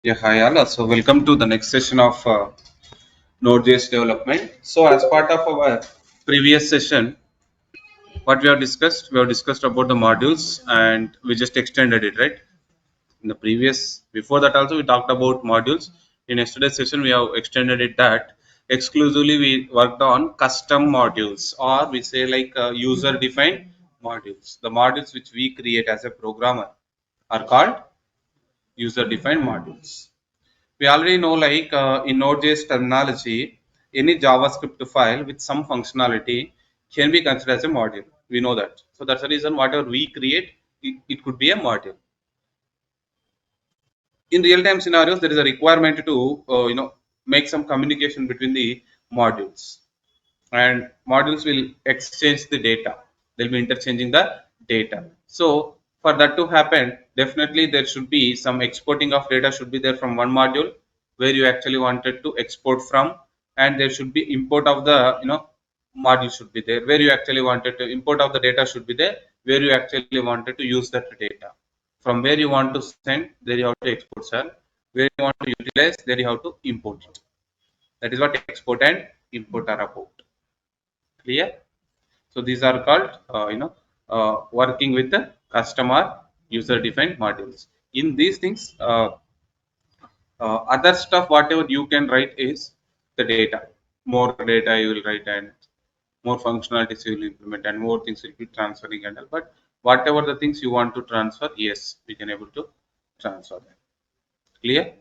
Yeah, hi Allah. So welcome to the next session of Node.js development. So as part of our previous session, what we have discussed about the modules and we just extended it, right? In the previous, before that also we talked about modules. In yesterday's session, we have extended it that exclusively we worked on custom modules or we say like user-defined modules. The modules which we create as a programmer are called user-defined modules. We already know like in Node.js terminology, any JavaScript file with some functionality can be considered as a module. We know that. So that's the reason whatever we create, it could be a module. In real-time scenarios, there is a requirement to make some communication between the modules, and modules will exchange the data. They'll be interchanging the data. So for that to happen, definitely there should be some exporting of data should be there from one module where you actually wanted to export from, and there should be import of the module should be there where you actually wanted to import of the data should be there where you actually wanted to use that data. From where you want to send, there you have to export, sir. Where you want to utilize, there you have to import it. That is what export and import are about. Clear? So these are called working with the customer user defined modules. In these things, other stuff whatever you can write is the data. More data you will write and more functionalities you will implement and more things will be transferring and all. But whatever the things you want to transfer, yes, we can able to transfer them. Clear?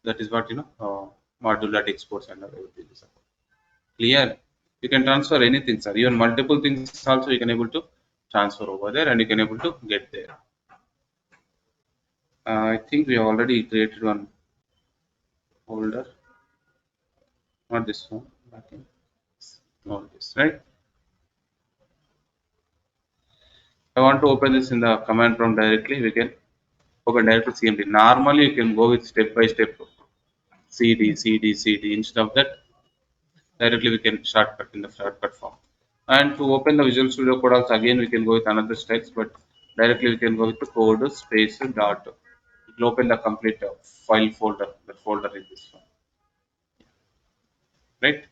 That is what module that exports and everything is about. Clear? You can transfer anything, sir. Even multiple things also you can able to transfer over there and you can able to get there. I think we have already created one folder, not this one. Okay. Not this, right? I want to open this in the command prompt directly. We can open directly CMD. Normally, you can go with step by step CD, CD, CD. Instead of that, directly we can shortcut in the shortcut form. And to open the Visual Studio Code also again we can go with another steps, but directly we can go with the code space dot. It will open the complete file folder. The folder is this one, right?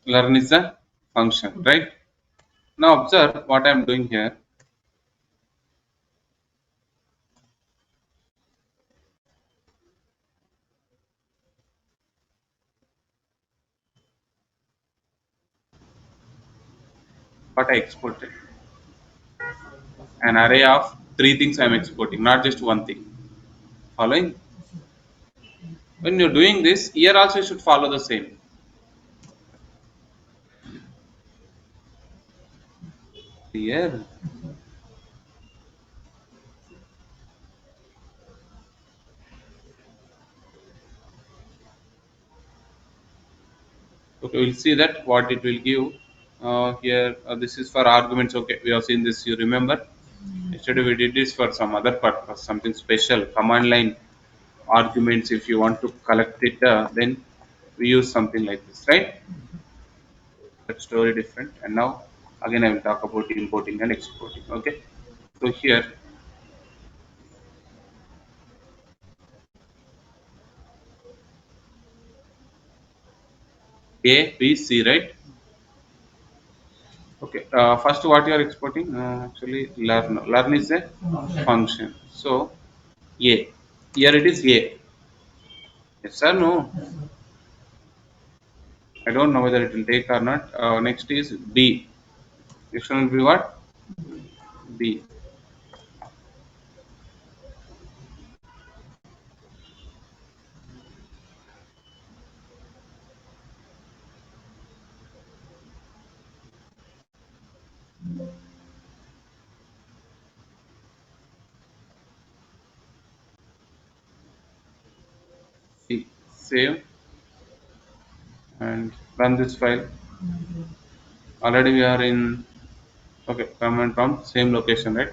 Learn is the function, right? Now observe what I am doing here. What I exported an array of three things I am exporting, not just one thing. Following. When you're doing this, here also you should follow the same. Here, okay, we'll see that what it will give. Here, this is for arguments. Okay, we have seen this. You remember? Yesterday we did this for some other purpose, something special. Command line arguments. If you want to collect it, then we use something like this, right? That story different. And now again, I will talk about importing and exporting. Okay. So here, A, B, C, right? Okay. First, what you are exporting? Actually, learn. Learn is a function. So A. Here it is A. Yes or no? I don't know whether it will take or not. Next is B. Next one will be what? B. C. Save and run this file. Already we are in. Okay. Command prompt same location, right?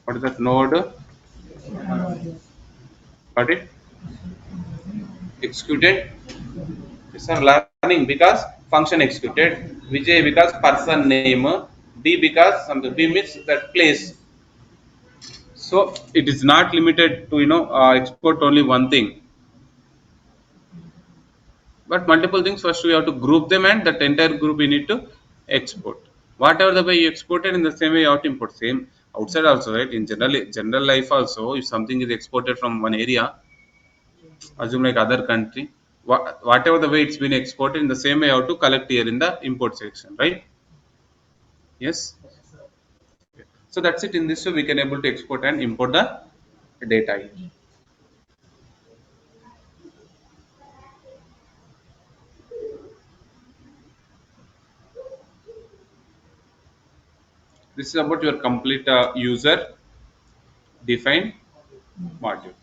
What is that node? Got it? Executed. These are learning because function executed. Vijay because person name. D because something D means that place. So it is not limited to export only one thing, but multiple things. First we have to group them, and that entire group we need to export. Whatever the way you exported, in the same way you have to import. Same outside also, right? In general life also, if something is exported from one area, assume like other country, whatever the way it's been exported, in the same way you have to collect here in the import section, right? Yes. So that's it. In this way we can able to export and import the data. This is about your complete user defined module.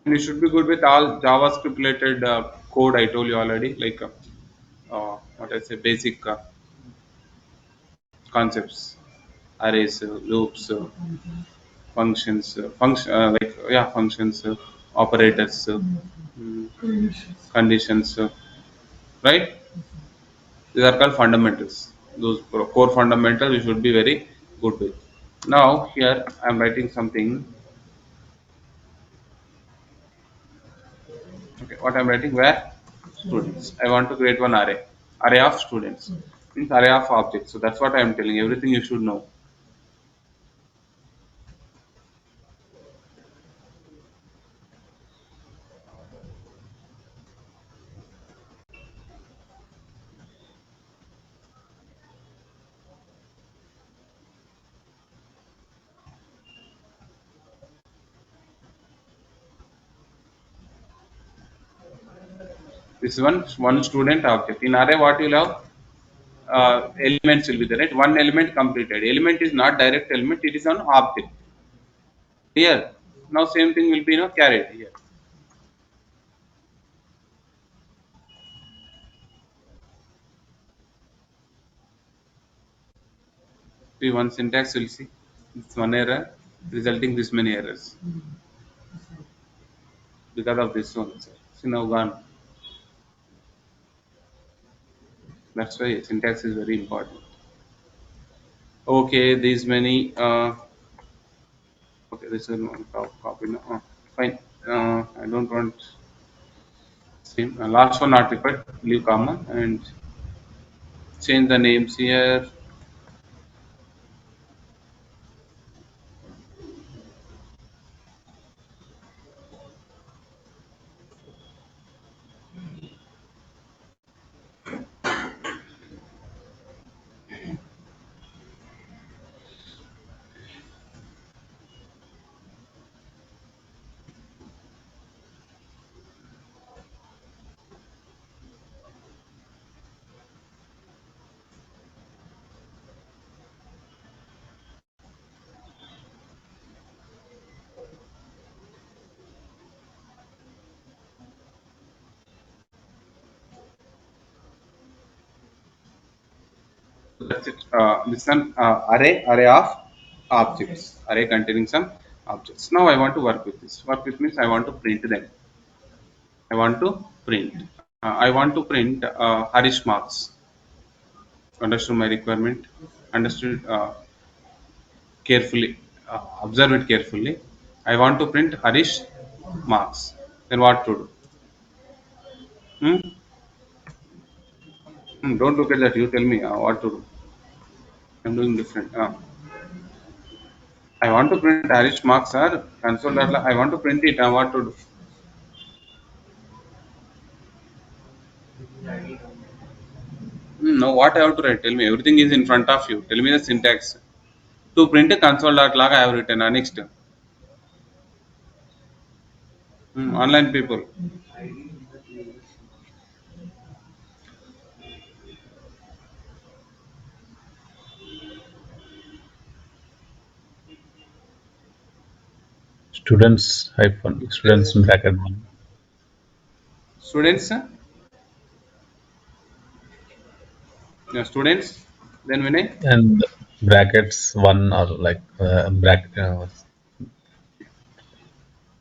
And you should be good with all JavaScript related code. I told you already, like what I say, basic concepts, arrays, loops, functions, functions, operators, conditions, right? These are called fundamentals. Those core fundamentals you should be very good with. Now here I am writing something. Okay, what I am writing, where students. I want to create one array of students. Means array of objects. So that's what I am telling. Everything you should know. This is one student object. In array, what you have, elements will be there, right? One element completed. Element is not direct element. It is an object. Here, now same thing will be carried here. See one syntax will see. It's one error, resulting this many errors because of this one. See now gone. That's why syntax is very important. Okay, these many. Okay, this is one copy. No, fine. I don't want same. Last one not required. Leave comma and change the names here. That's it. This one array of objects. Array containing some objects. Now I want to work with this. Work with means I want to print them. I want to print. I want to print Harish marks. Understood my requirement. Understood carefully. Observe it carefully. I want to print Harish marks. Then what to do? Hmm? Don't look at that. You tell me what to do. I'm doing different. I want to print Harish marks are console. I want to print it. What to do? No, what I have to write? Tell me. Everything is in front of you. Tell me the syntax. To print a console.log, I have written next. Online people. Students hyphen students bracket one Students. Students. Then Vinay. and brackets one or like bracket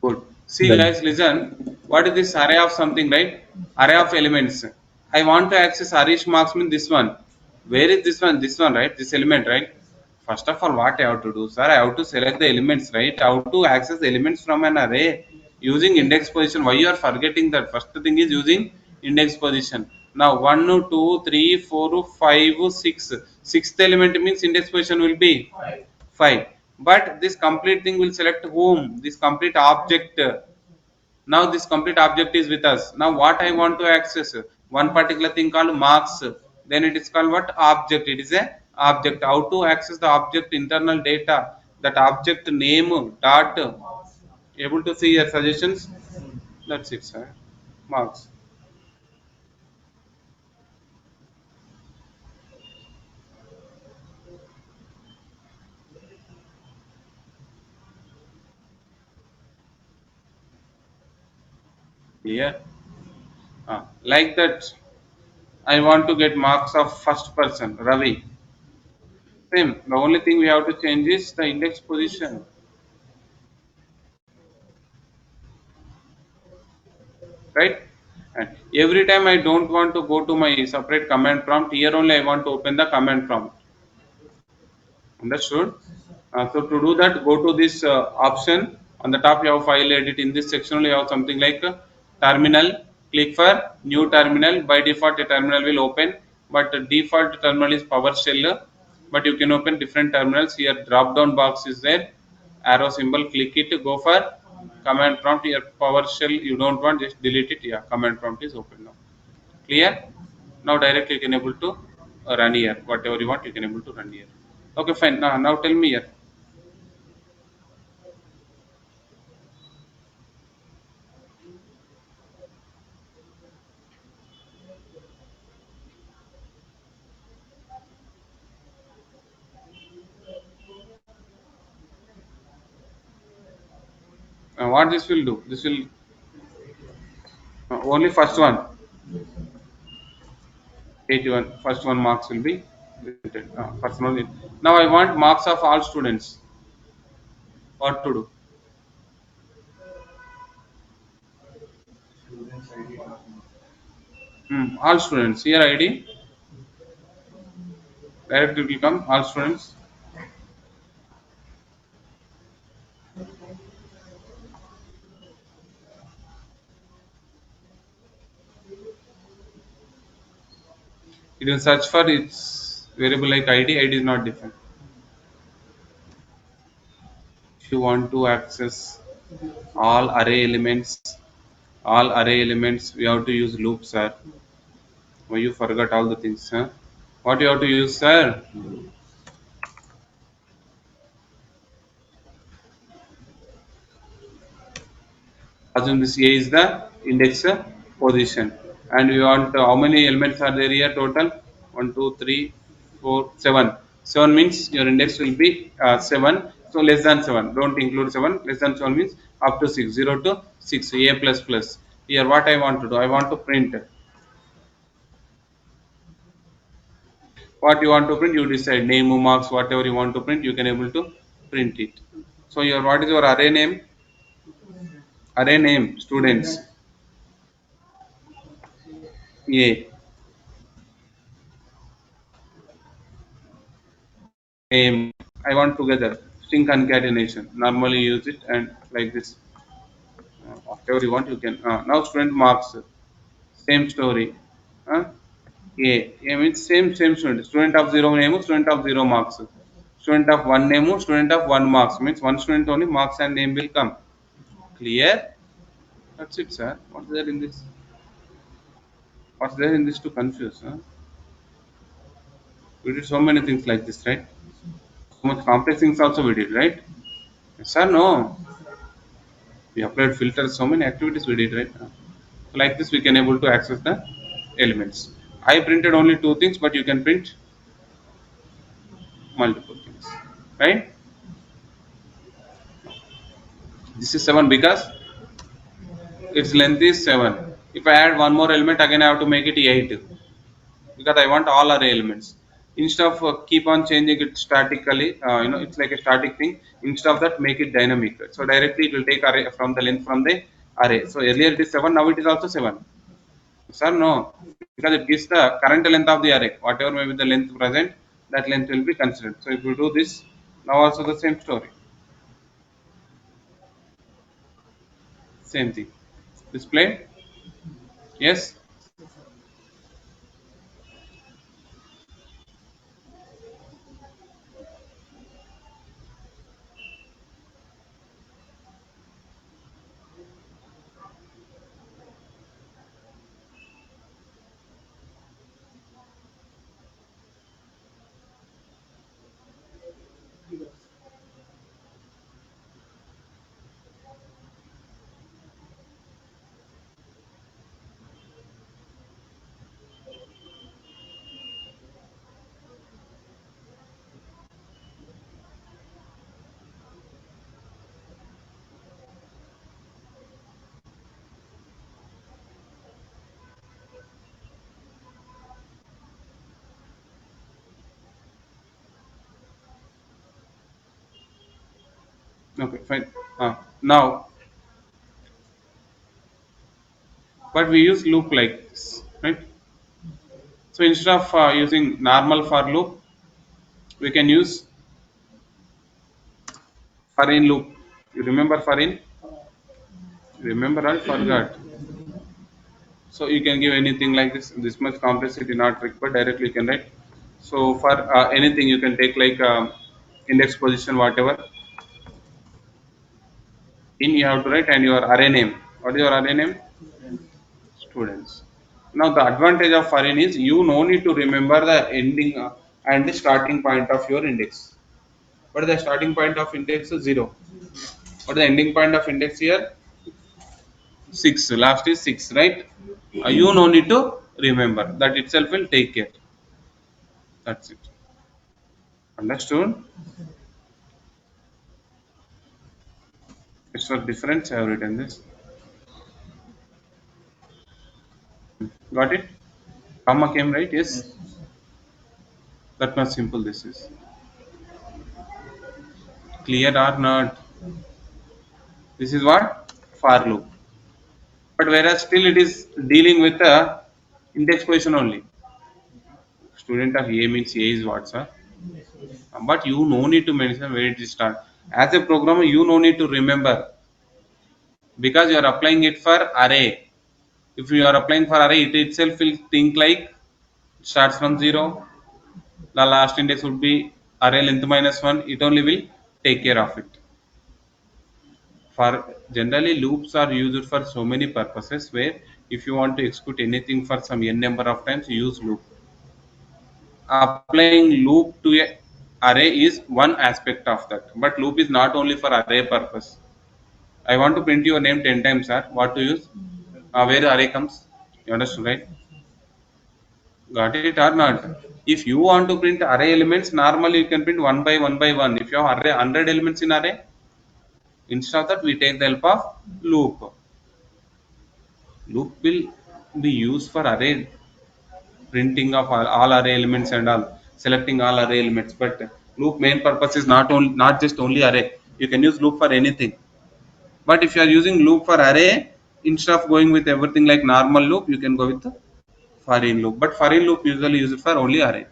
Good. See then guys, listen. What is this array of something, right? Array of elements. I want to access Harish marks mean this one. Where is this one? This one, right? This element, right? First of all, what I have to do, sir? I have to select the elements, right? How to access the elements from an array using index position. Why you are forgetting that? First thing is using index position. Now, 1, 2, 3, 4, 5, 6. Sixth element means index position will be 5. But this complete thing will select whom? This complete object. Now this complete object is with us. Now what I want to access? One particular thing called marks. Then it is called what? Object. It is a object. How to access the object internal data? That object name dot. Able to see your suggestions? That's it, sir. Marks. Yeah. Like that. I want to get marks of first person, Ravi. Same. The only thing we have to change is the index position, right? And every time I don't want to go to my separate command prompt, here only I want to open the command prompt. Understood? So to do that, go to this option on the top. You have file edit. In this section only you have something like terminal. Click for new terminal. By default a terminal will open, but default terminal is PowerShell. But you can open different terminals. Here drop down box is there, arrow symbol. Click it. Go for command prompt. Here PowerShell you don't want, just delete it. Yeah, command prompt is open now. Clear? Now directly you can able to run here. Whatever you want, you can able to run here. Okay, fine. Now tell me here. What this will do? This will only first one, 81. First one marks will be printed. First one. Now I want marks of all students. What to do? All students. Here ID. Directly will come all students. It will search for its variable like ID. ID is not different. If you want to access all array elements, we have to use loops, sir. Why you forgot all the things, huh? What you have to use, sir? Assume this A is the index position, and we want how many elements are there here total? 1, 2, 3, 4, 7. 7 means your index will be 7. So less than 7. Don't include 7. Less than 7 means up to 6. 0 to 6. A plus plus. Here what I want to do? I want to print. What you want to print? You decide. Name, marks, whatever you want to print, you can able to print it. So your what is your array name? Array name students. A name. I want together string concatenation. Normally use it and like this. Whatever you want, you can. Now student marks. Same story. Uh, A means same student. Student of zero name, student of zero marks. Student of one name, student of one marks. Means one student only marks and name will come. Clear? That's it, sir. What's there in this? What's there in this to confuse? Huh? We did so many things like this, right? So much complex things also we did, right? Yes or no? We applied filters, so many activities we did, right? Like this we can able to access the elements. I printed only two things, but you can print multiple things, right? This is 7 because its length is 7. If I add one more element, again I have to make it 8 because I want all array elements. Instead of keep on changing it statically, it's like a static thing. Instead of that, make it dynamic. So directly it will take array from the length from the array. So earlier it is 7, now it is also 7. Sir, no, because it gives the current length of the array. Whatever may be the length present, that length will be considered. So if you do this, now also the same story, same thing. Display, yes. Okay, fine. Now, but we use loop like this, right? So instead of using normal for loop, we can use for in loop. You remember for in? Remember, I forgot. So you can give anything like this much complexity not required, directly you can write. So for anything you can take like index position, whatever. In you have to write and your array name. What is your array name? Students. Now the advantage of for in is you no need to remember the ending and the starting point of your index. What is the starting point of index? 0. What is the ending point of index here? 6. Last is 6, right? You no need to remember. That itself will take care. That's it. Understood? It's for difference. I have written this. Got it? Comma came right? Yes. That much simple this is. Clear or not? This is what? For loop. But whereas still it is dealing with the index position only. Student of A means A is what, sir? But you no need to mention where it is start. As a programmer, you no need to remember because you are applying it for array. If you are applying for array, it itself will think like starts from 0. The last index would be array length minus 1. It only will take care of it. For generally loops are used for so many purposes where if you want to execute anything for some n number of times, you use loop. Applying loop to a array is one aspect of that, but loop is not only for array purpose. I want to print your name 10 times, sir. What to use? Where the array comes? You understood, right? Got it or not? If you want to print array elements, normally you can print one by one by one. If you have array 100 elements in array, instead of that we take the help of loop. Loop will be used for array printing of all array elements and all, selecting all array elements. But loop main purpose is not just only array. You can use loop for anything. But if you are using loop for array, instead of going with everything like normal loop, you can go with the for in loop. But for in loop usually use it for only array.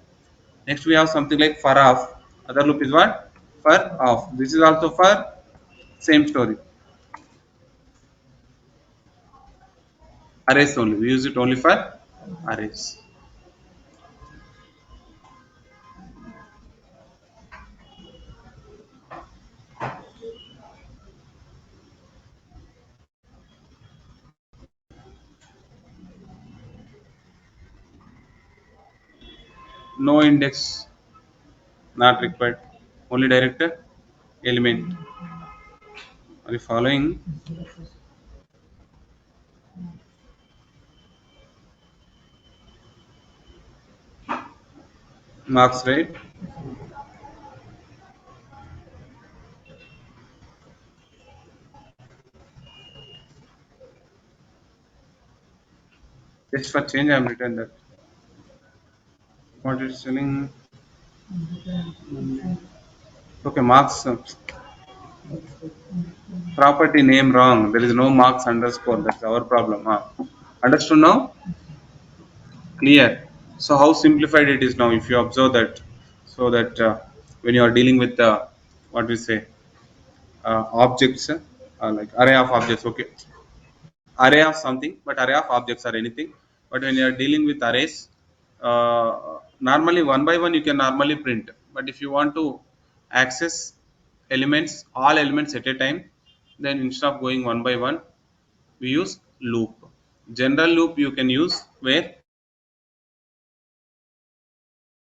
Next we have something like for off. Other loop is what? For off. This is also for same story. Arrays only. We use it only for arrays. No index not required. Only direct element. Are you following? Marks, right? Just for change, I have written that. What it's telling. Okay, marks. Property name wrong. There is no marks underscore. That's our problem. Understood now? Clear. So how simplified it is now if you observe that. So that when you are dealing with what we say objects, like array of objects, okay, array of something, but array of objects or anything. But when you are dealing with arrays, normally one by one you can normally print, but if you want to access elements, all elements at a time, then instead of going one by one, we use loop. General loop you can use where,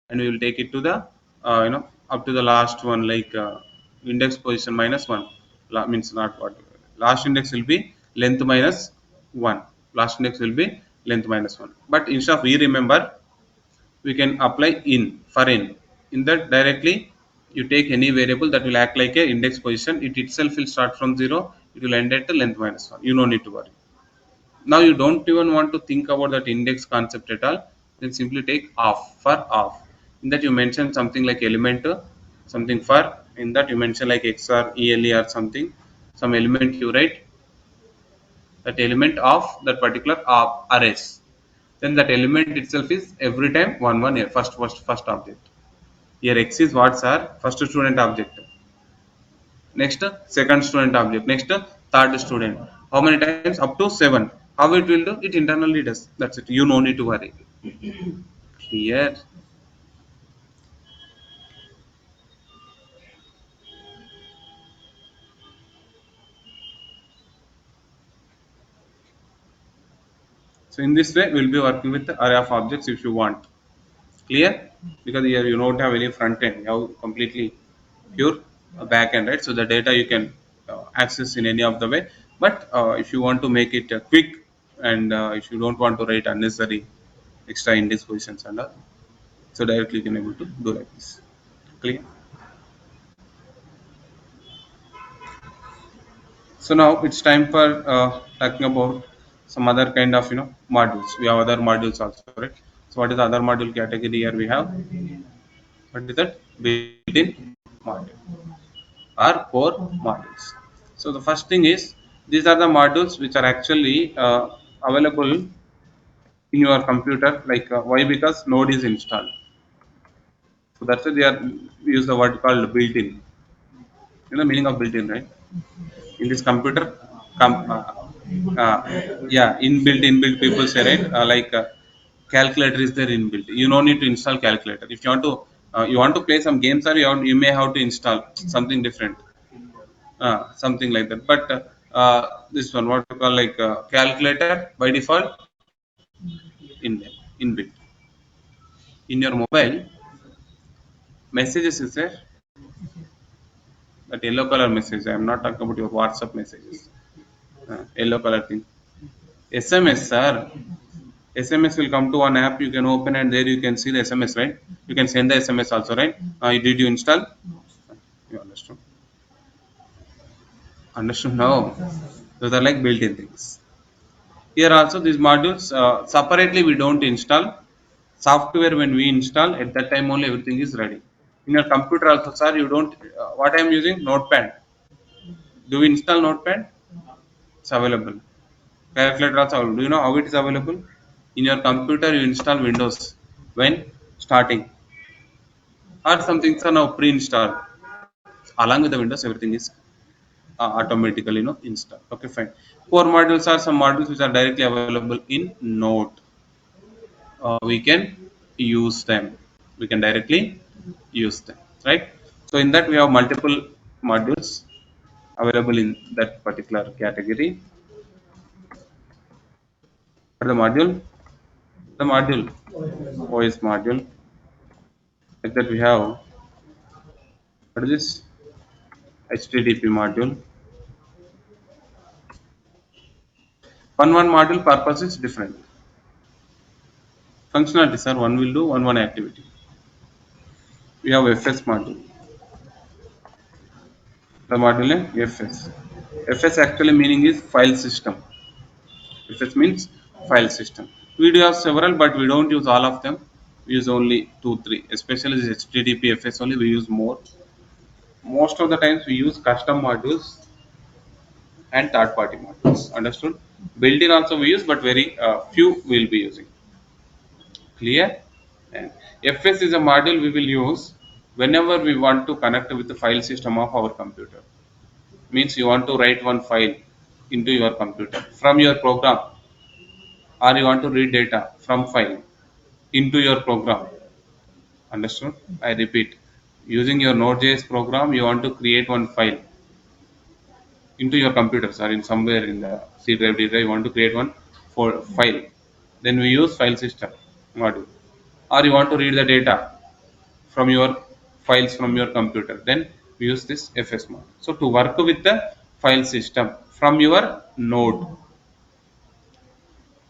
and we will take it to the up to the last one, like index position minus one. Means not what, last index will be length minus one, last index will be length minus one. But instead of we remember, we can apply in that directly. You take any variable that will act like a index position, it itself will start from 0, it will end at the length minus 1. You no need to worry. Now you don't even want to think about that index concept at all, then simply take off for off. In that you mention something like element, something for, in that you mention like x or ele or something, some element you write, that element of that particular arrays, then that element itself is every time one here, first object. Here x is what's our first student object, next second student object, next third student. How many times? Up to 7. How it will do? It internally does. That's it. You no need to worry. Clear. So in this way, we'll be working with the array of objects if you want. Clear? Because here you don't have any front end. You have completely pure back end, right? So the data you can access in any of the way. But if you want to make it quick, and if you don't want to write unnecessary extra index positions and all, so directly you can able to do like this. Clear? So now it's time for talking about some other kind of modules. We have other modules also, right? So what is the other module category here? We have, what is that? Built-in module or core modules. So the first thing is, these are the modules which are actually available in your computer. Like why? Because Node is installed. So that's why they are, we use the word called built-in. You know meaning of built-in, right? In this computer, yeah, inbuilt people say, right, like calculator is there inbuilt, you no need to install calculator. If you want to play some games, or you may have to install something different, something like that. But this one, what you call, like calculator by default in inbuilt. In your mobile, messages is there, that yellow color message, I am not talking about your WhatsApp messages, yellow color thing, SMS, sir. SMS will come to one app, you can open, and there you can see the SMS, right? You can send the SMS also, right? Did you install? You understood? Understood now? Those are like built-in things. Here also these modules, separately we don't install. Software when we install, at that time only everything is ready. In your computer also, sir, you don't, what I am using? Notepad. Do we install Notepad? It's available. Calculator also available. Do you know how it is available? In your computer you install Windows when starting, or some things are now pre-installed. Along with the Windows, everything is automatically installed. Okay, fine. Core modules are some modules which are directly available in Node. We can use them. We can directly use them, right? So in that we have multiple modules available in that particular category. The module, the module, OS module, like that we have, what is this? HTTP module. One module purpose is different. Functionalities are one will do one activity. We have FS module. The module name FS. FS actually meaning is file system. FS means file system. We do have several, but we don't use all of them. We use only 2, 3. Especially this HTTP FS only we use more. Most of the times we use custom modules and third-party modules. Understood? Built-in also we use, but very few we will be using. Clear? And FS is a module we will use whenever we want to connect with the file system of our computer. Means you want to write one file into your computer from your program, or you want to read data from file into your program. Understood? I repeat, using your Node.js program, you want to create one file into your computers or in somewhere in the C drive, D drive, you want to create one for file. Then we use file system module. Or you want to read the data from your files from your computer, then we use this FS module. So to work with the file system from your node,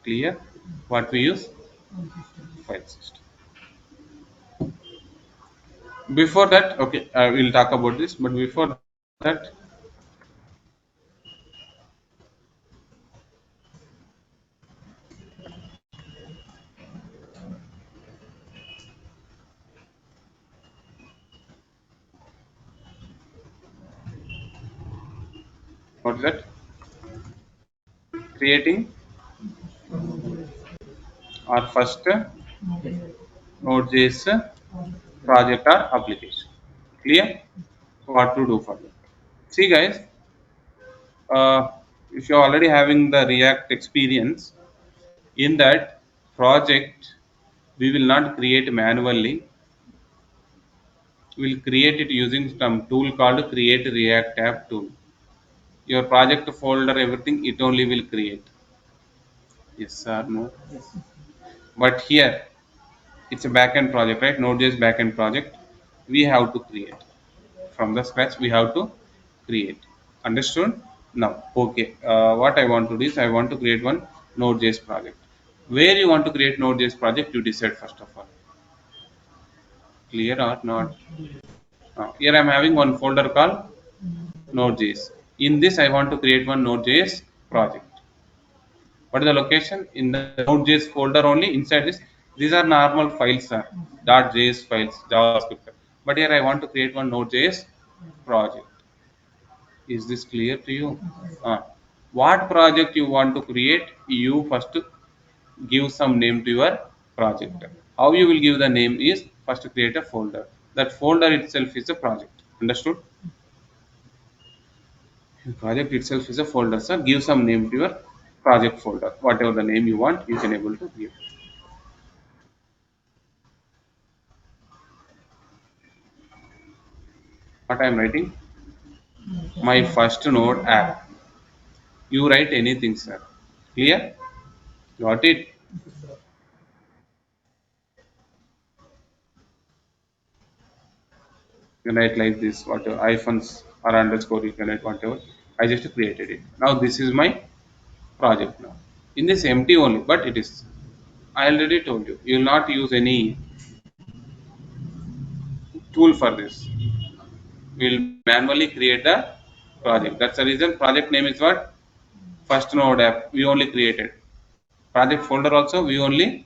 clear? What we use? File system. Before that, okay, I will talk about this, but before that, what is that? Creating our first Node.js project or application. Clear? What to do for that? See, guys, uh, if you're already having the React experience, in that project, we will not create manually. We'll create it using some tool called Create React App tool. Your project folder, everything, it only will create. Yes or no? But here, it's a backend project, right? Node.js backend project. We have to create from the scratch. We have to create. Understood? Now, okay. What I want to do is I want to create one Node.js project. Where you want to create Node.js project, you decide first of all. Clear or not? Here I am having one folder called Node.js. In this, I want to create one Node.js project. What is the location? In the Node.js folder only. Inside this, these are normal files, sir. .js files, JavaScript. But here I want to create one Node.js project. Is this clear to you? What project you want to create? You first give some name to your project. How you will give the name is first create a folder. That folder itself is a project. Understood? Project itself is a folder, sir. Give some name to your project folder. Whatever the name you want, you can able to give. What I am writing? My first node app. You write anything, sir. Clear? Got it? You can write like this, whatever hyphens or underscore, you can write whatever. I just created it. Now this is my project now. In this empty only, but it is. I already told you. You will not use any tool for this. We will manually create the project. That's the reason project name is what? First node app. We only created. Project folder also we only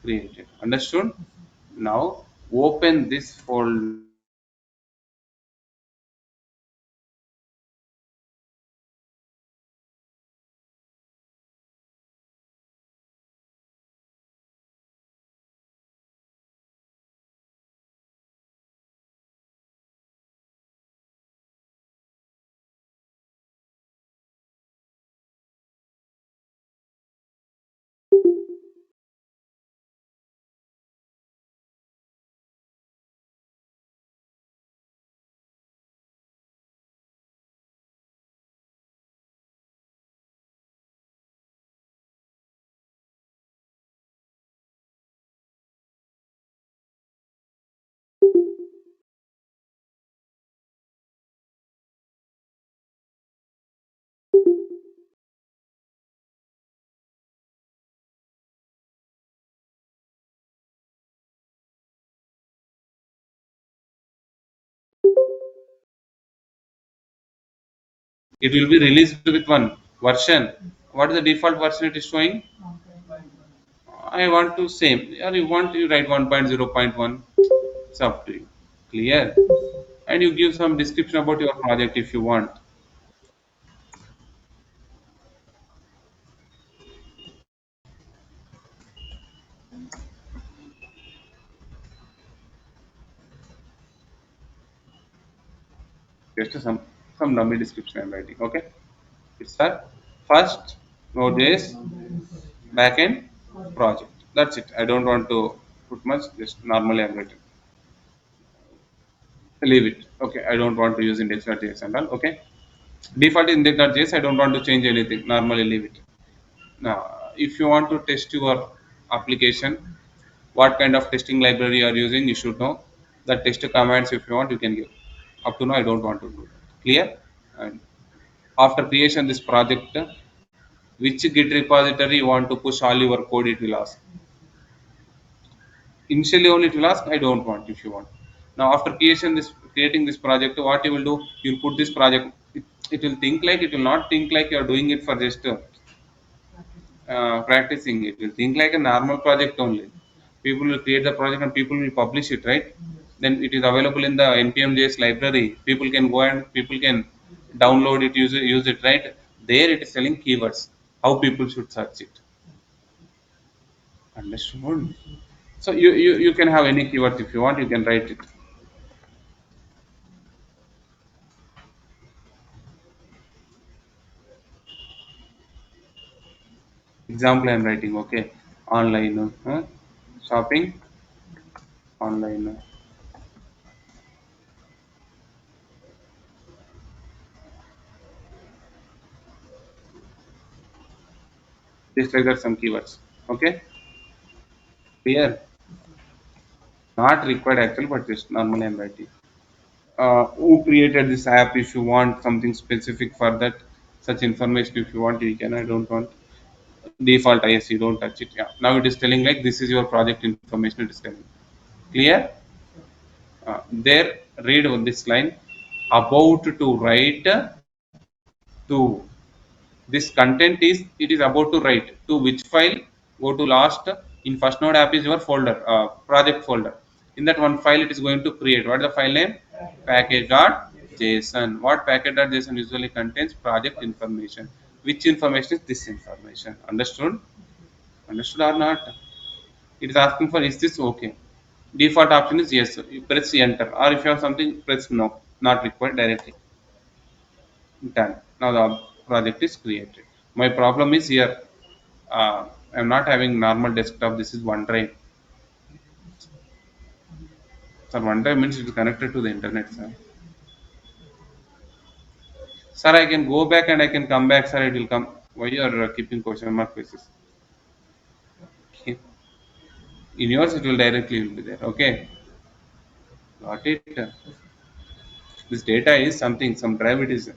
created. Understood? Now open this folder. It will be released with one version. What is the default version it is showing? I want to same. Or you want to write 1.0.1. It's up to you. Clear? And you give some description about your project if you want. just some dummy description I'm writing. Okay, it's the first Node.js backend project. That's it. I don't want to put much. Just normally I'm writing. Leave it. Okay, I don't want to use index.js and all. Okay, default index.js. I don't want to change anything. Normally leave it. Now, if you want to test your application, what kind of testing library you are using, you should know. The test commands, if you want, you can give. Up to now, I don't want to do that. Clear? And after creation this project, which Git repository you want to push all your code, it will ask. Initially only it will ask, I don't want. If you want, now after creating this project, what you will do, you'll put this project. It will think like, it will not think like you're doing it for just practicing. It will think like a normal project only. People will create the project and people will publish it, right? Then it is available in the npm.js library. People can go and people can download it, use it, right? There it is telling keywords, how people should search it. Understood? So you can have any keywords. If you want, you can write it. Example I'm writing. Okay, online shopping, online just like that, some keywords. Okay, clear? Not required actually, but just normally I'm writing. Who created this app? If you want something specific for that, such information, if you want, you can. I don't want default ISC, don't touch it. Yeah. Now it is telling like this is your project information. It is telling. Clear? There, read on this line. About to write to. This content is, it is about to write to which file. Go to last. In first node app is your folder, project folder. In that one file it is going to create. What is the file name? Package.json. What package.json usually contains? Project information. Which information is this information? Understood? Understood or not? It is asking for, is this okay? Default option is yes. You press enter, or if you have something, press no, not required, directly. Done. Now the project is created. My problem is here. I'm not having normal desktop. This is OneDrive. Sir, OneDrive means it is connected to the internet, sir. Sir, I can go back and I can come back, sir. It will come. Why you are keeping question mark faces? Okay. In yours, it will directly will be there. Okay. Got it. This data is something, some drive it is.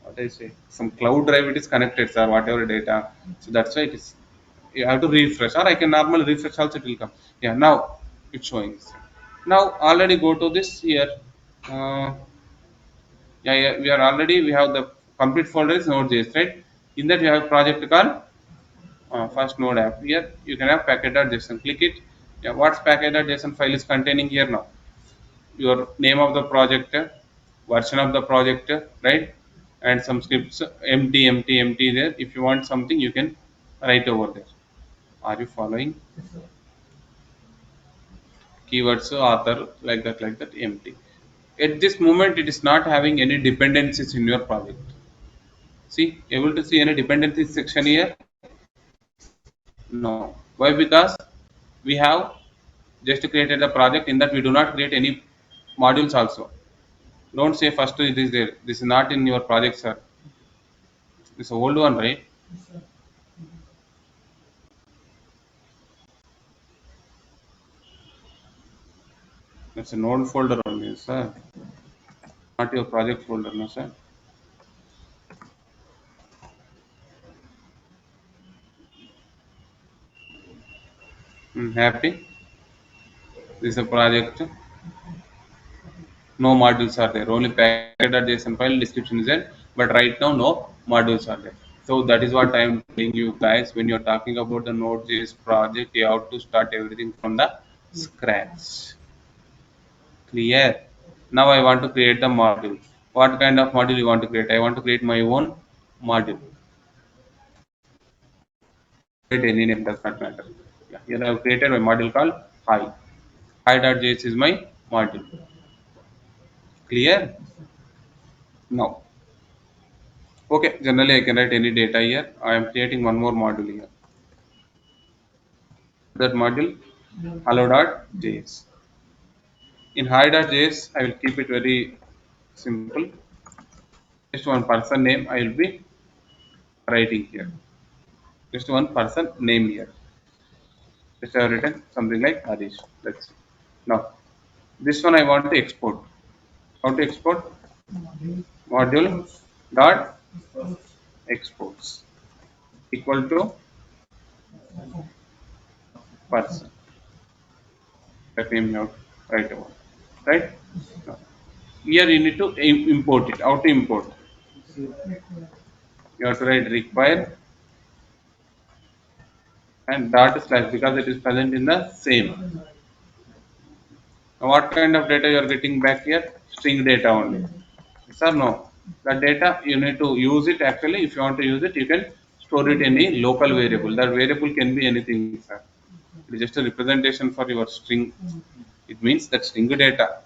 What I say? Some cloud drive it is connected, sir. Whatever data. So that's why it is. You have to refresh, or I can normally refresh also. It will come. Yeah. Now it's showing. Now already go to this here. Uh, yeah, we are already, we have the complete folder is Node.js, right? In that you have project called first Node app. Here you can have packet.json. Click it. Yeah, what's packet.json file is containing here now? Your name of the project, version of the project, right? And some scripts, empty there. If you want something, you can write over there. Are you following? Keywords, author, like that, empty. At this moment, it is not having any dependencies in your project. See, able to see any dependencies section here? No. Why? Because we have just created a project. In that we do not create any modules also. Don't say first it is there. This is not in your project, sir. This is old one, right? That's a node folder only, sir. Not your project folder, no, sir. Happy? This is a project. No modules are there. Only package.json file description is there. But right now, no modules are there. So that is what I am telling you guys. When you're talking about the Node.js project, you have to start everything from the scratch. Clear? Now I want to create the module. What kind of module you want to create? I want to create my own module. Create any name, does not matter. Yeah, here I have created my module called Hi. Hi.js is my module. Clear? Now, okay, generally I can write any data here. I am creating one more module here. That module hello.js. In hi.js, I will keep it very simple. Just one person name I will be writing here. Just one person name here. Just I have written something like Harish. Let's see. Now, this one I want to export. How to export? Module dot exports equal to person. Let me out right over. Right? Now, here you need to import it. How to import? You have to write require and dot slash because it is present in the same. Now, what kind of data you are getting back here? String data only. Yes or no? The data you need to use it actually. If you want to use it, you can store it in a local variable. That variable can be anything, sir. It is just a representation for your string. It means that string data.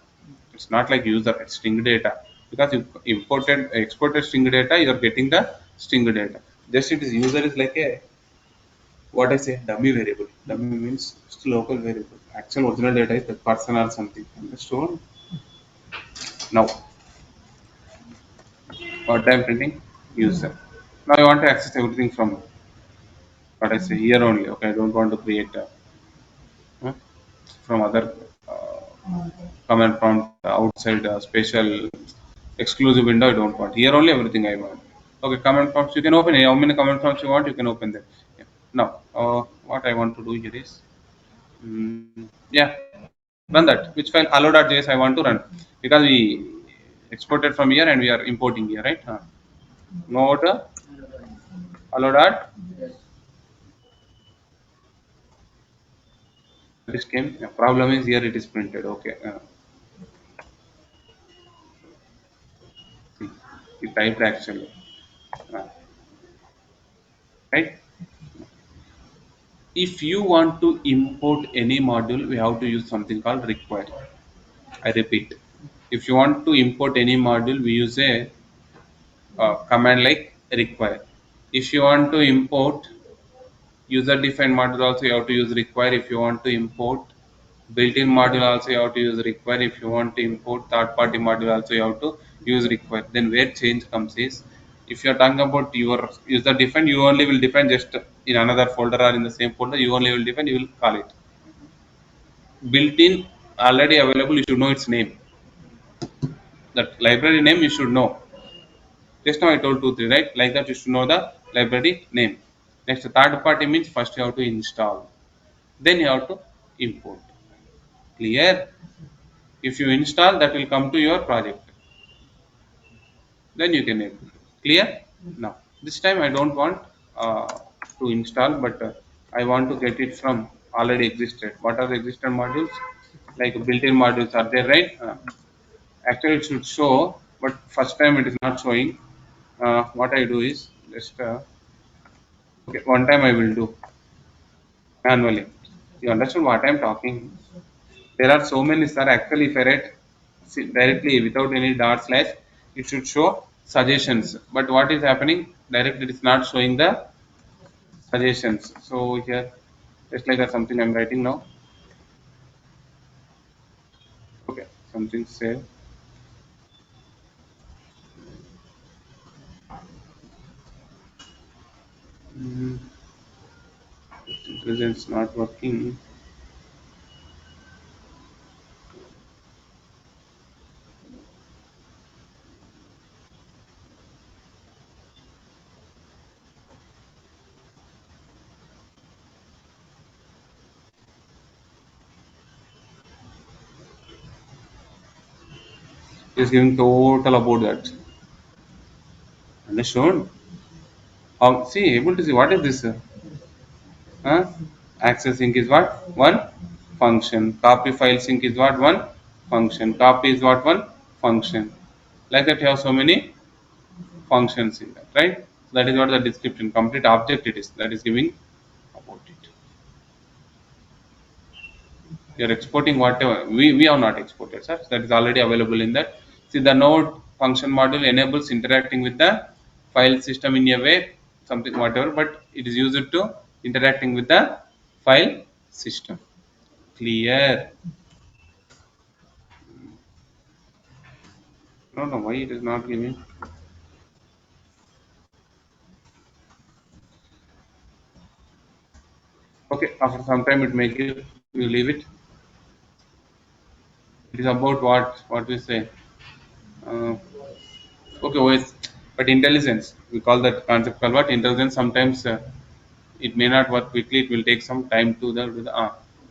It's not like user, it's string data. Because you imported exported string data, you are getting the string data. Just it is user is like a what I say dummy variable. Dummy means it's local variable. Actual original data is the person or something. Understood? Now what I'm printing user. Now I want to access everything from what I say here only. Okay, I don't want to create uh, from other command prompt outside special exclusive window. I don't want here only everything I want. Okay, command prompts you can open it. How many command prompts you want, you can open them. Yeah. Now, what I want to do here is, yeah, run that. Which file hello.js I want to run because we exported from here and we are importing here, right? Node hello dot this came. Yeah, problem is here it is printed. Okay, see, it typed actually, uh, right? If you want to import any module, we have to use something called require. I repeat, if you want to import any module, we use a command like require. If you want to import user defined module, also you have to use require. If you want to import built-in module, also you have to use require. If you want to import third-party module, also you have to use require. Then where change comes is, if you are talking about your user defined, you only will define just in another folder or in the same folder. You only will define. You will call it built-in already available. You should know its name. That library name you should know. Just now I told 2 3, right? Like that you should know the library name. Next, third party means first you have to install, then you have to import. Clear? If you install, that will come to your project. Then you can import. Clear? Now, this time I don't want uh, to install, but I want to get it from already existed. What are the existing modules? Like built-in modules are there, right? Actually, it should show, but first time it is not showing. What I do is just okay, one time I will do manually. You understand what I am talking? There are so many, sir. Actually, if I write directly without any dot slash, it should show suggestions. But what is happening? Directly, it is not showing the suggestions. So here, just like that, something I'm writing now. Okay, something say. Mm, intelligence not working. It is giving total about that. Understood? See, able to see what is this? Huh? Access sync is what? One function. Copy file sync is what? One function. Copy is what? One function. Like that, you have so many functions in that, right? So that is what the description, complete object it is. That is giving about it. You are exporting whatever. We have not exported, sir. That is already available in that. See the node function module enables interacting with the file system in a way, something whatever, but it is used to interacting with the file system. Clear? I don't know why it is not giving. Okay, after some time it may give. You leave it. It is about what we say. Uh, okay, OS, but intelligence. We call that concept called what? Intelligence. Sometimes it may not work quickly. It will take some time to the.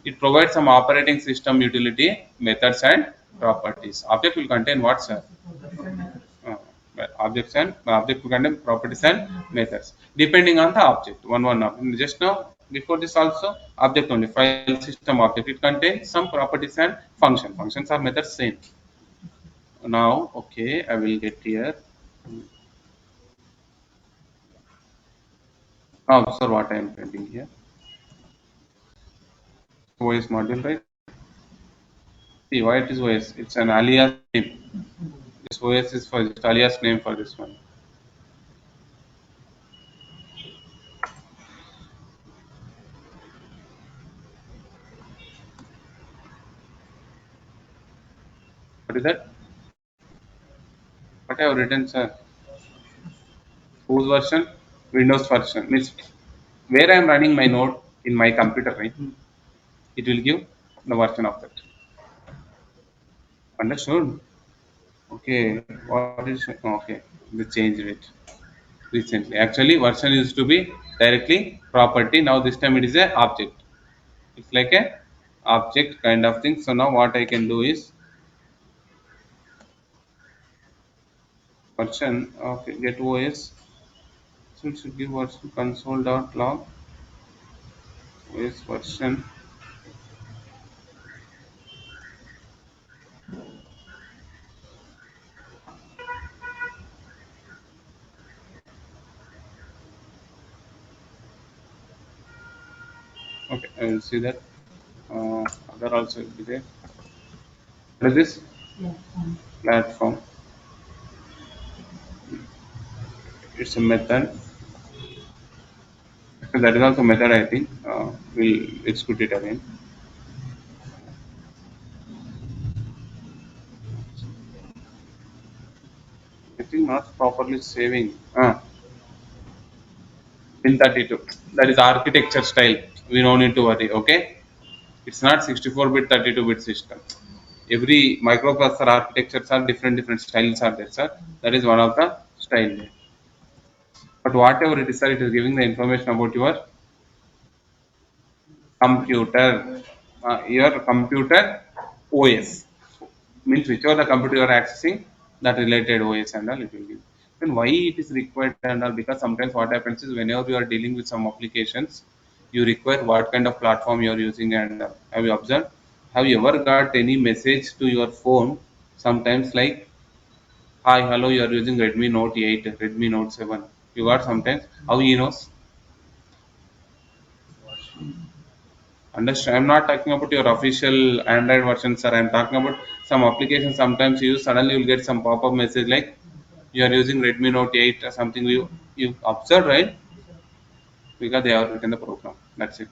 It provides some operating system utility methods and properties. Object will contain what, sir? Uh, Objects and object will contain properties and methods depending on the object. Just now before this also object only file system object. It contains some properties and function. Functions are methods same. Now, okay, I will get here. Now observe what I am printing here. OS module, right? See why it is OS. It's an alias name. This OS is for just alias name for this one. What is that? What I have written, sir? Whose version? Windows version. Means where I am running my node in my computer, right? It will give the version of that. Understood? Okay. What is okay? They changed it recently. Actually, version used to be directly property. Now this time it is a object. It's like a object kind of thing. So now what I can do is version. Okay, get OS. So it should give version console.log OS version. Okay, I will see that. Other also will be there. What is this? Platform. It's a method. So that is also method I think. We'll execute it again. I think not properly saving. Pin 32. That is architecture style. We don't need to worry. Okay. It's not 64-bit, 32-bit system. Every microprocessor architectures are different styles are there, sir. That is one of the style there. But whatever it is, sir, it is giving the information about your computer OS. Means whichever the computer you are accessing, that related OS and all it will give. And why it is required and all, because sometimes what happens is whenever you are dealing with some applications, you require what kind of platform you are using and have you observed? Have you ever got any message to your phone? Sometimes like, hi, hello, you are using Redmi Note 8, Redmi Note 7. You got sometimes how he knows? Understand? I'm not talking about your official Android version, sir. I'm talking about some applications. Sometimes you suddenly will get some pop-up message like you are using Redmi Note 8 or something. You observe, right? Because they have written the program. That's it.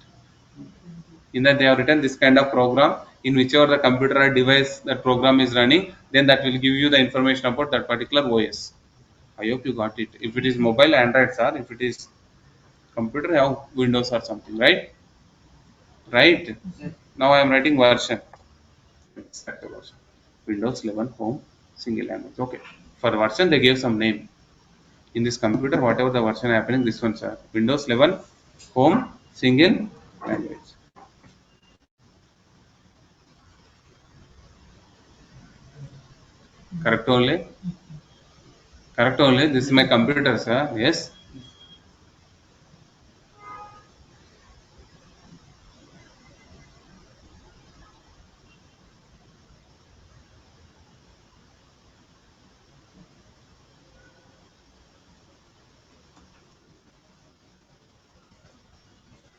In that they have written this kind of program in whichever the computer or device that program is running, then that will give you the information about that particular OS. I hope you got it. If it is mobile, Android, sir. If it is computer, have Windows or something, right? Right. Now I am writing version. Select the version. Windows 11 Home single language. Okay. For version they gave some name. In this computer, whatever the version happening, this one sir. Windows 11 Home single language. Correct only. Correct only. This is my computer, sir. Yes.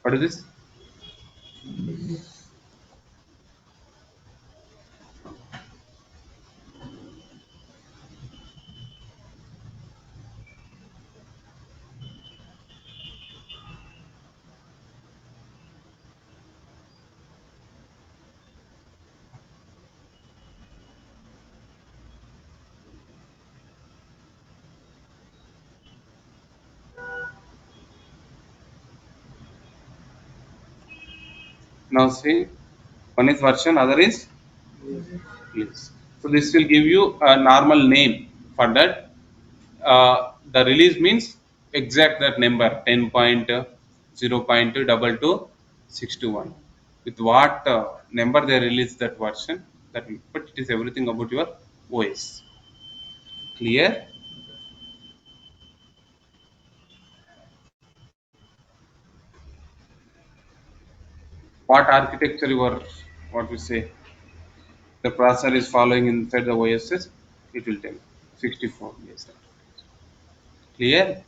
What is this? Now see, one is version, other is release. So this will give you a normal name for that. The release means exact that number 10.0.22261. With what number they release that version, that will, but it is everything about your OS. Clear? What architecture your, what we say, the processor is following inside the OSs, it will tell 64. Yes, sir. Clear?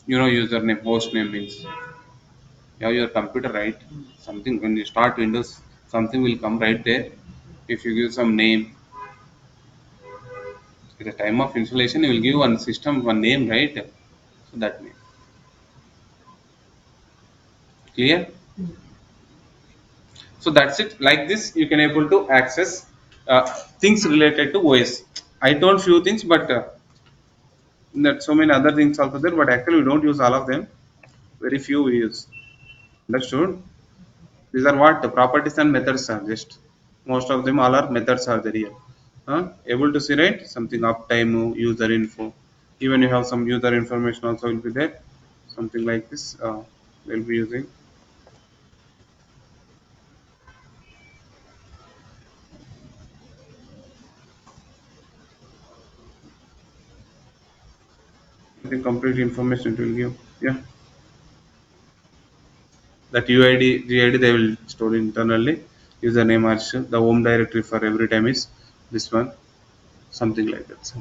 You know, username, host name means you have your computer, right? Something when you start Windows, something will come right there. If you give some name, at the time of installation, you will give one system, one name, right? So that name. Clear? So that's it. Like this, you can able to access things related to OS. I told few things, but that so many other things also there. But actually, we don't use all of them. Very few we use. Understood? These are what the properties and methods are just. Most of them all are methods are there here. Able to see, right? Something uptime, user info. Even you have some user information also will be there. Something like this. We'll be using. The complete information it will give. Yeah. That UID, GID they will store internally. Username Harsha. The home directory for every time is this one. Something like that.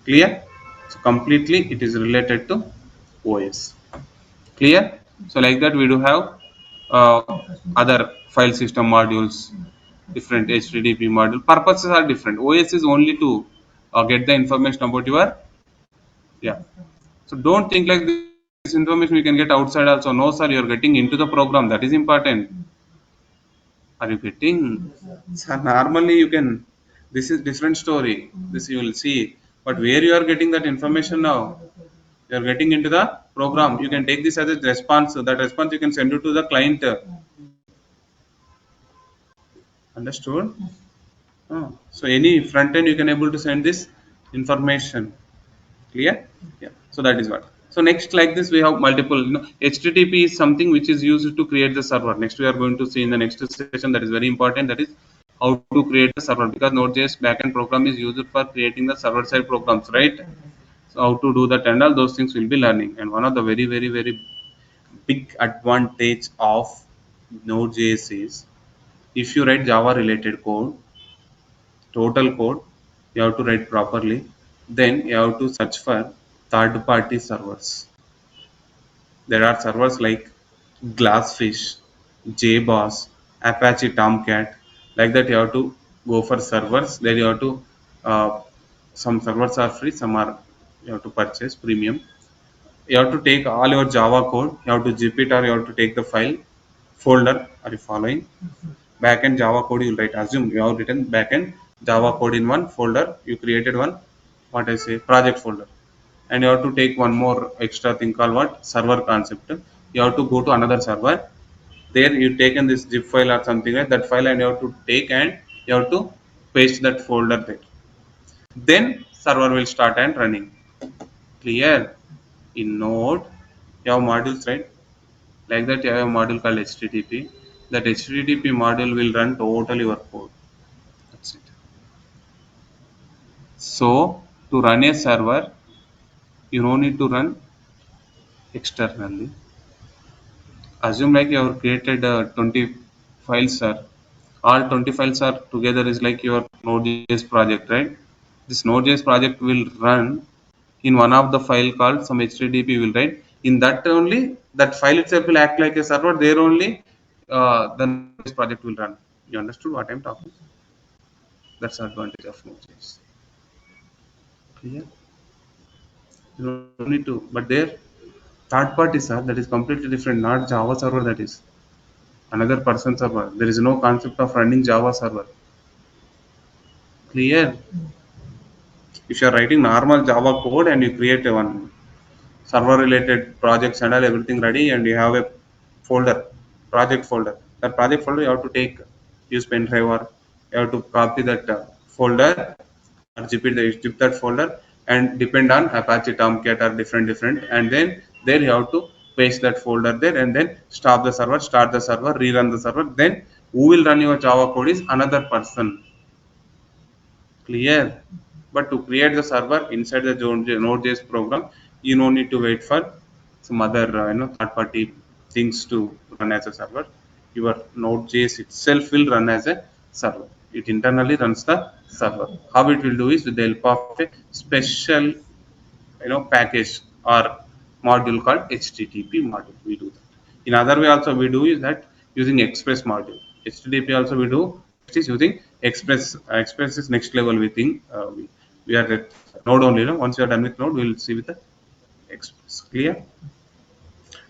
Clear? So completely it is related to OS. Clear? So like that we do have other file system modules, different HTTP module. Purposes are different. OS is only to get the information about your, yeah. So don't think like this information we can get outside also. No sir, you are getting into the program. That is important. Are you getting? So normally you can. This is different story. This you will see. But where you are getting that information now? You are getting into the program. You can take this as a response. That response you can send it to the client. Understood? So any front end you can able to send this information. Clear? Yeah. So that is what. So next, like this, we have multiple. HTTP is something which is used to create the server. Next, we are going to see in the next session that is very important. That is how to create the server, because Node.js backend program is used for creating the server side programs, right? So how to do that and all those things we'll be learning. And one of the very big advantage of Node.js is if you write Java related code, total code, you have to write properly. Then you have to search for third party servers. There are servers like Glassfish, JBoss, Apache Tomcat. Like that you have to go for servers. Then you have to uh, some servers are free, some are you have to purchase premium. You have to take all your Java code, you have to zip it or you have to take the file folder. Are you following? Backend Java code you will write. Assume you have written backend Java code in one folder. You created one, what I say, project folder, and you have to take one more extra thing called what, server concept. You have to go to another server. There you taken this zip file or something like that file, and you have to take and you have to paste that folder there. Then server will start and running. Clear? In Node, you have modules, right? Like that, you have a module called HTTP. That HTTP module will run total your code. That's it. So to run a server, you don't need to run externally. Assume like you have created 20 files, sir. All 20 files are together is like your Node.js project, right? This Node.js project will run in one of the file called some HTTP will write. In that only, that file itself will act like a server. There only the Node.js project will run. You understood what I'm talking? That's the advantage of Node.js. Clear? You don't need to, but there third party sir, that is completely different, not Java server, that is another person server. There is no concept of running Java server. Clear? If you are writing normal Java code and you create a one server related projects and all everything ready, and you have a folder, project folder, that project folder you have to take, use pen drive, or you have to copy that folder, or zip that folder, and depend on Apache Tomcat or different, and then there you have to paste that folder there, and then stop the server, start the server, rerun the server. Then who will run your Java code is another person. Clear? But to create the server inside the Node.js program, you no need to wait for some other third-party things to run as a server. Your Node.js itself will run as a server. It internally runs the server. How it will do is with the help of a special package or module called HTTP module. We do that. In other way also we do is that using Express module. HTTP also we do. Next is using Express. Express is next level. We think we are at Node only. Once you are done with Node, we will see with the Express. Clear?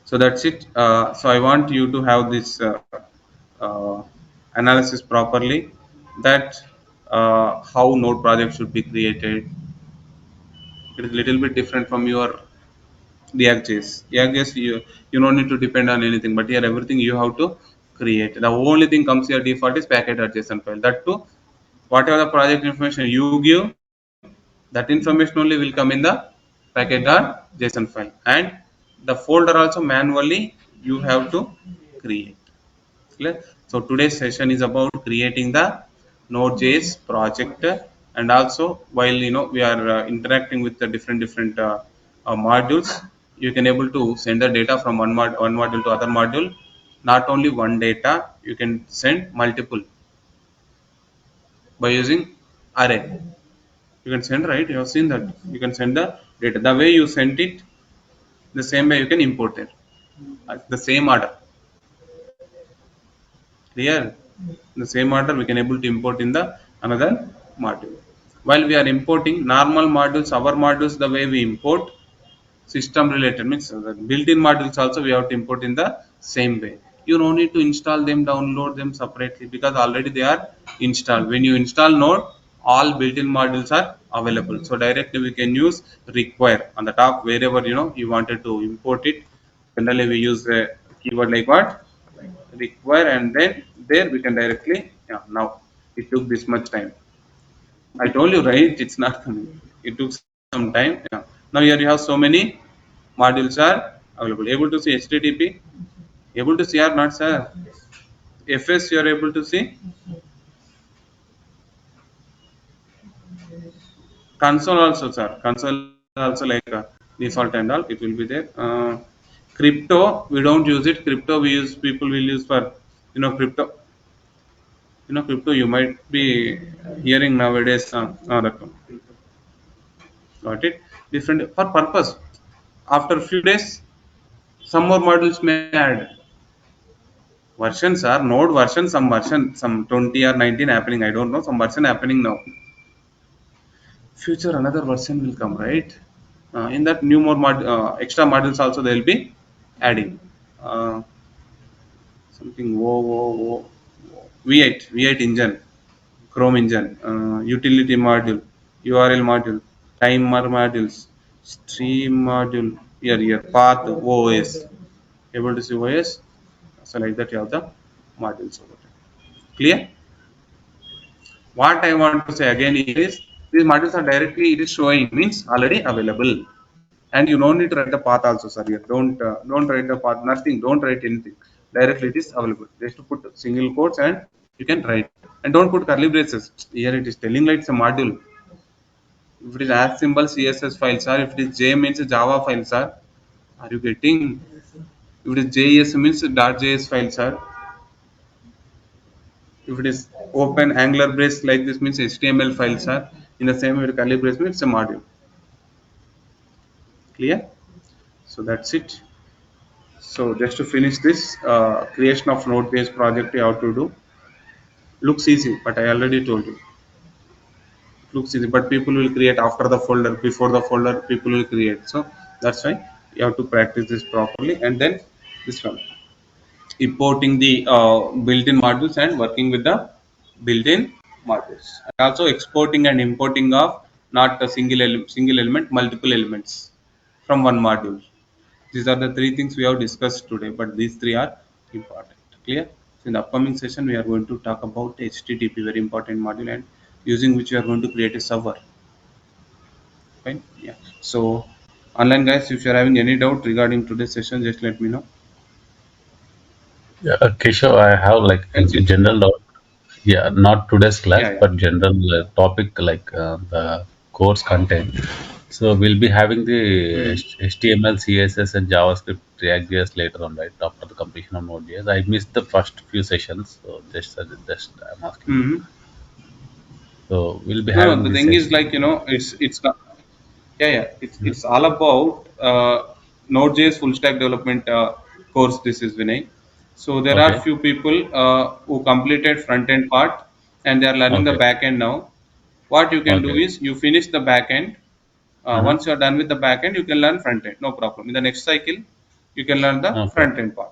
So that's it. So I want you to have this uh, analysis properly. That how Node project should be created. It is a little bit different from your React.js. React.js, you don't need to depend on anything, but here everything you have to create. The only thing comes here default is packet.json file. That too, whatever the project information you give, that information only will come in the packet.json file, and the folder also manually you have to create. Clear? So today's session is about creating the Node.js project, and also while we are interacting with the different modules, you can able to send the data from one module to other module. Not only one data, you can send multiple by using array. You can send, right? You have seen that you can send the data. The way you sent it, the same way you can import it. The same order. Clear? The same order we can able to import in the another module. While we are importing normal modules, our modules, the way we import system related means the built-in modules also we have to import in the same way. You don't need to install them, download them separately, because already they are installed. When you install Node, all built-in modules are available. So directly we can use require on the top wherever you wanted to import it. Generally we use a keyword like what, require, and then there we can directly, yeah, now it took this much time. I told you, right, it's not coming. It took some time. Yeah. Now here you have so many modules are available. Able to see HTTP, able to see or not, sir? FS you are able to see. Console also, sir. Console also like default and all. It will be there. Crypto we don't use it. Crypto we use, people will use for crypto. Crypto you might be hearing nowadays. That one. Got it. Different for purpose. After few days, some more modules may add. Versions are node version, some version, some 20 or 19 happening. I don't know. Some version happening now. Future another version will come, right? In that new more extra modules also they will be adding. Uh, Something V8 engine, Chrome engine, utility module, URL module, timer modules, stream module, here, path, OS. Able to see OS. So like that you have the modules over there. Clear? What I want to say again is these modules are directly, it is showing, means already available, and you don't need to write the path also, sir. Here don't write the path, nothing, don't write anything. Directly it is available. Just to put single quotes and you can write, and don't put curly braces. Here it is telling like it's a module. If it is as symbol CSS files, sir. If it is J means Java files, sir. Are you getting? If it is JS means .js files, sir. If it is open angular brace like this means HTML files are in the same way curly brace means it's a module. Clear? So that's it. So just to finish this creation of node based project you have to do. Looks easy, but I already told you. looks easy, but people will create after the folder, before the folder people will create. So that's why you have to practice this properly. And then this one, importing the built-in modules and working with the built-in modules, and also exporting and importing of not a single element, multiple elements from one module. These are the three things we have discussed today, but these three are important. Clear? So in the upcoming session, we are going to talk about HTTP, very important module, and using which we are going to create a server. Fine? Yeah. So, online guys, if you are having any doubt regarding today's session, just let me know. Yeah, Keshav, I have like a Else, general doubt. Yeah, not today's class, yeah, yeah. but general topic like the course content. So we'll be having the Hmm. HTML, CSS, and JavaScript React.js later on, right? After the completion of Node.js. I missed the first few sessions, so just I'm asking you. Hmm. So we'll be No, no. having The this thing is, session. like, yeah, yeah. It's all about Node.js full stack development course. This is Vinay. So there are Okay, few people who completed front end part, and they are learning the okay, back end now. What you can do okay. is you finish the back end. Uh-huh. Once you are done with the back end, you can learn front end. No problem. In the next cycle, you can learn the Okay, front end part.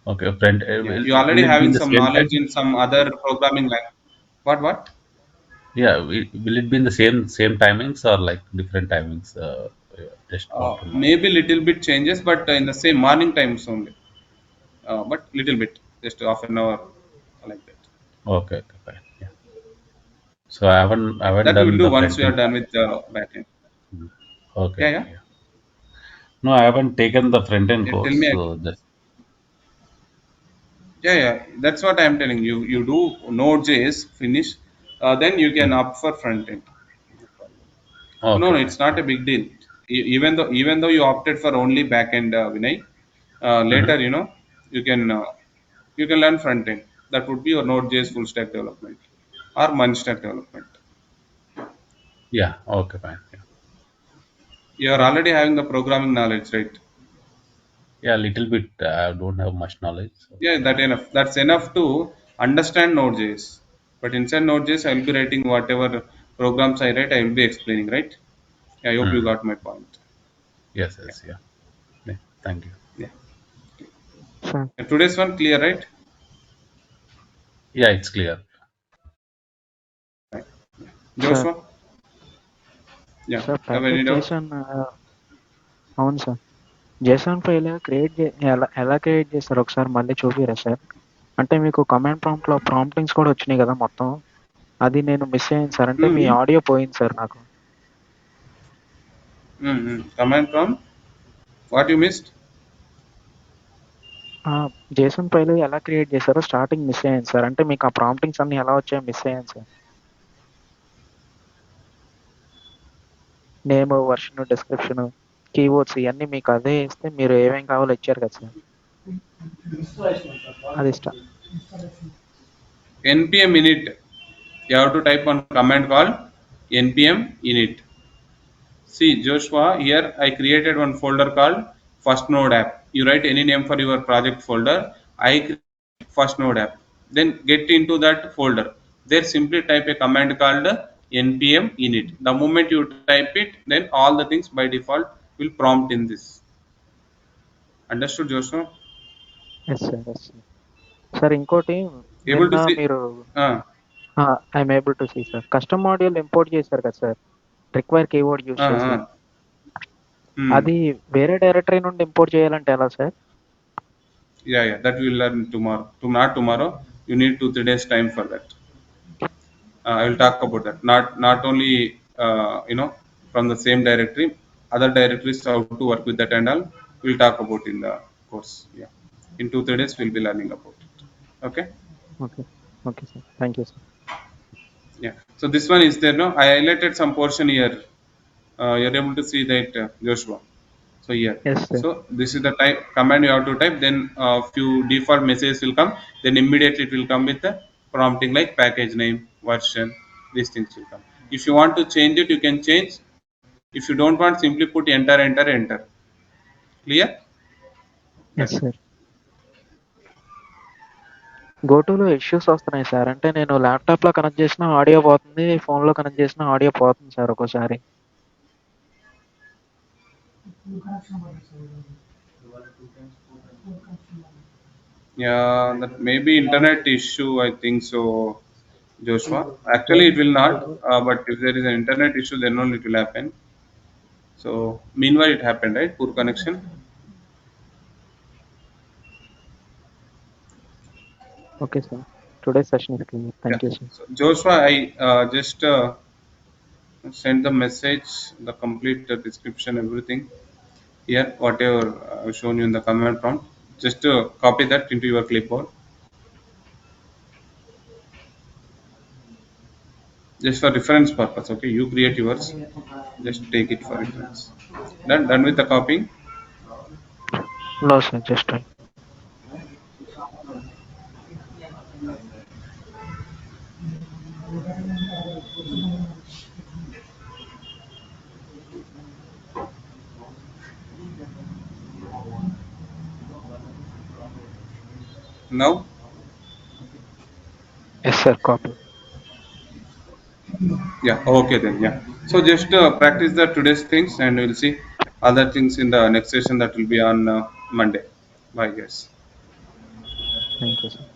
okay. Friend, Yeah, you already will it be in having the some same knowledge time? in some other programming language. What? Yeah, will it be in the same timings or like different timings? Just want to know. Maybe little bit changes, but in the same morning times only. But little bit, just half an hour, like that. Okay, okay, fine. Yeah. So I haven't That we will done do the once front we are end done part. with the backend. Mm. Okay, Yeah, okay, yeah. yeah. No, I haven't taken the front end Yeah, tell course, me. so just Yeah, yeah. That's what I'm telling you. You do Node.js finish, then you can mhm. up for front end. No, Okay, no, fine. it's not a Okay. big deal. Even though you opted for only backend, Vinay, Hmm. later you can learn front end. That would be your Node.js full stack development or Mun stack development. Yeah. Okay, fine. Yeah. You are already having the programming knowledge, right? Yeah, a little bit. I don't have much knowledge. So Yeah, yeah. that enough. That's enough to understand Node.js. But inside Node.js, I will be writing whatever programs I write. I will be explaining, right? I hope you Hmm. got my point. Yes, Yeah, yes, yeah. Yeah. Thank you. yeah. Sir, And today's one clear, right? Yeah, it's clear. Right. sir, Joshua, yeah. sir, Have package any doubt? Jason అవును sir. Jason file ఎలా create చేస్తారు ఒకసారి మళ్ళీ చూపిరా sir? అంటే మీకు command ప్రాంప్ట్‌లో ప్రాంప్టింగ్స్ కూడా వచ్చినాయి కదా మొత్తం. అది నేను మిస్ అయ్యాను సార్. అంటే మీ Mm-hmm. ఆడియో పోయింది సార్ నాకు. Mm-hmm. Comment from what you missed? ఆ! జేసన్ ఫైల్ ఎలా క్రియేట్ చేశారో స్టార్టింగ్ మిస్ అయ్యాను సార్. అంటే మీకు ఆ ప్రాంప్టింగ్స్ అన్నీ ఎలా వచ్చాయో మిస్ అయ్యాను sir. Name, version, description, keywords ఇయన్నీ మీకు అదే ఇస్తే మీరు ఏమేం కావాలో ఇచ్చారు కదా సార్. అది npm init. You have to type one command called npm init. See, Joshua, here I created one folder called first node app. You write any name for your project folder. I create first node app. Then get into that folder. There simply type a command called npm init. The moment you type it, then all the things by default will prompt in this. Understood, Joshua? Yes sir. Yes sir. Sir ఇంకోటి Able నిన్న to see? మీరు Uh, I am able to see sir. Custom module import చేశారు కదా sir. Require keyword use చేసి. uh, hmm. అది వేరే directory నుండి import చేయాలంటే ఎలా sir? Yeah, yeah. That we will learn tomorrow. Not tomorrow. You need 2 3 days time for that. I will talk about that. Not only from the same directory, other directories how to work with that and all. We'll talk about in the course. Yeah, in 2 3 days we'll be learning about it. Okay. Okay. Okay sir. Thank you sir. Yeah. So this one is there. No, I highlighted some portion here. You're able to see that, Joshua. So here. Yes sir. So this is the type command you have to type. Then few default messages will come. Then immediately it will come with the prompting like package name, version. These things will come. If you want to change it, you can change. If you don't want, simply put enter, enter, enter. Clear? Yes Done. Sir. గోటులో issues వస్తున్నాయి sir. అంటే నేను ల్యాప్టాప్లో connect చేసిన audio పోతుంది, ఫోన్లో connect చేసిన audio పోతుంది సార్ ఒక్కోసారి. Yeah, that may be internet issue, I think so, Joshua. Actually, it will not, but if there is an internet issue, then only it will happen. So, meanwhile, it happened, right? Poor connection. Okay sir. Today session is clear. Yeah. Thank you sir. So, Joshua, I just sent the message, the complete description, everything here, whatever I've shown you in the command prompt. Just copy that into your clipboard. Just for reference purpose, okay? You create yours. Just take it for reference. Done with the copying. No sir, just write. Now, yes sir, copy. yeah, okay then, yeah. So just practice the today's things, and we'll see other things in the next session that will be on Monday. Bye, guys. Thank you sir.